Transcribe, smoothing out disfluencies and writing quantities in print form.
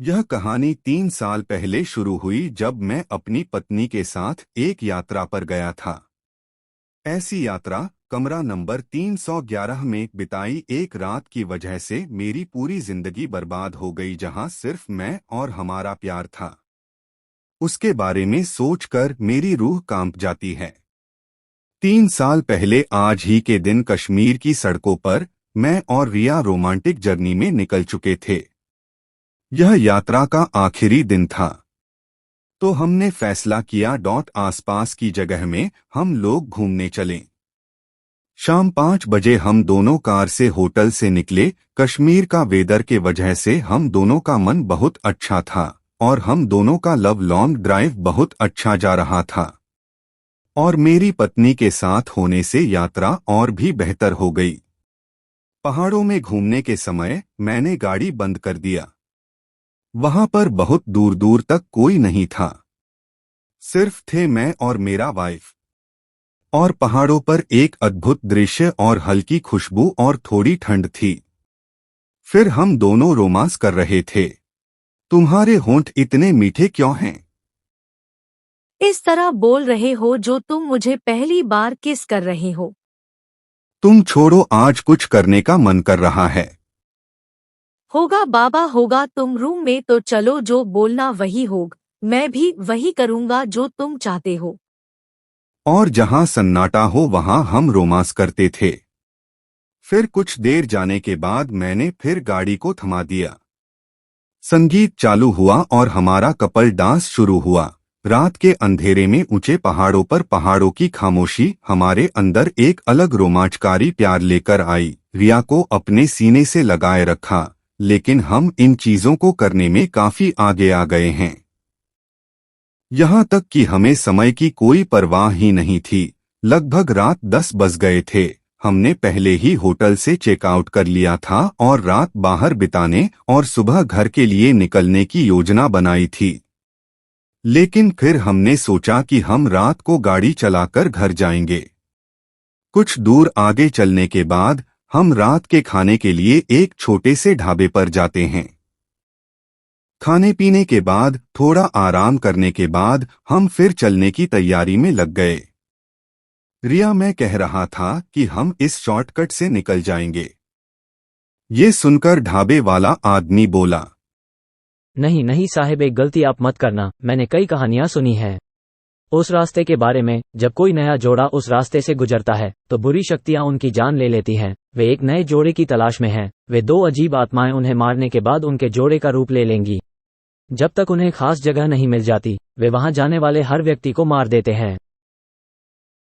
यह कहानी 3 साल पहले शुरू हुई जब मैं अपनी पत्नी के साथ एक यात्रा पर गया था। ऐसी यात्रा कमरा नंबर 311 में बिताई एक रात की वजह से मेरी पूरी जिंदगी बर्बाद हो गई, जहां सिर्फ मैं और हमारा प्यार था। उसके बारे में सोचकर मेरी रूह कांप जाती है। 3 साल पहले आज ही के दिन कश्मीर की सड़कों पर मैं और रिया रोमांटिक जर्नी में निकल चुके थे। यह यात्रा का आखिरी दिन था, तो हमने फैसला किया आसपास की जगह में हम लोग घूमने चलें। शाम 5 बजे हम दोनों कार से होटल से निकले। कश्मीर का वेदर के वजह से हम दोनों का मन बहुत अच्छा था और हम दोनों का लव लॉन्ग ड्राइव बहुत अच्छा जा रहा था। और मेरी पत्नी के साथ होने से यात्रा और भी बेहतर हो गई। पहाड़ों में घूमने के समय मैंने गाड़ी बंद कर दिया। वहां पर बहुत दूर दूर तक कोई नहीं था, सिर्फ थे मैं और मेरा वाइफ। और पहाड़ों पर एक अद्भुत दृश्य और हल्की खुशबू और थोड़ी ठंड थी। फिर हम दोनों रोमांस कर रहे थे। तुम्हारे होंठ इतने मीठे क्यों हैं? इस तरह बोल रहे हो जो तुम मुझे पहली बार किस कर रहे हो। तुम छोड़ो, आज कुछ करने का मन कर रहा है। होगा बाबा होगा, तुम रूम में तो चलो, जो बोलना वही होगा। मैं भी वही करूँगा जो तुम चाहते हो। और जहां सन्नाटा हो वहां हम रोमांस करते थे। फिर कुछ देर जाने के बाद मैंने फिर गाड़ी को थमा दिया। संगीत चालू हुआ और हमारा कपल डांस शुरू हुआ। रात के अंधेरे में ऊंचे पहाड़ों पर पहाड़ों की खामोशी हमारे अंदर एक अलग रोमांचकारी प्यार लेकर आई। रिया को अपने सीने से लगाए रखा, लेकिन हम इन चीजों को करने में काफी आगे आ गए हैं। यहाँ तक कि हमें समय की कोई परवाह ही नहीं थी। लगभग रात 10 बज गए थे। हमने पहले ही होटल से चेकआउट कर लिया था और रात बाहर बिताने और सुबह घर के लिए निकलने की योजना बनाई थी। लेकिन फिर हमने सोचा कि हम रात को गाड़ी चलाकर घर जाएंगे। कुछ दूर आगे चलने के बाद हम रात के खाने के लिए एक छोटे से ढाबे पर जाते हैं। खाने पीने के बाद थोड़ा आराम करने के बाद हम फिर चलने की तैयारी में लग गए। रिया, मैं कह रहा था कि हम इस शॉर्टकट से निकल जाएंगे। ये सुनकर ढाबे वाला आदमी बोला, नहीं नहीं साहब, एक गलती आप मत करना। मैंने कई कहानियां सुनी हैं उस रास्ते के बारे में। जब कोई नया जोड़ा उस रास्ते से गुजरता है तो बुरी शक्तियां उनकी जान ले लेती हैं। वे एक नए जोड़े की तलाश में हैं। वे दो अजीब आत्माएं उन्हें मारने के बाद उनके जोड़े का रूप ले लेंगी। जब तक उन्हें खास जगह नहीं मिल जाती, वे वहां जाने वाले हर व्यक्ति को मार देते हैं।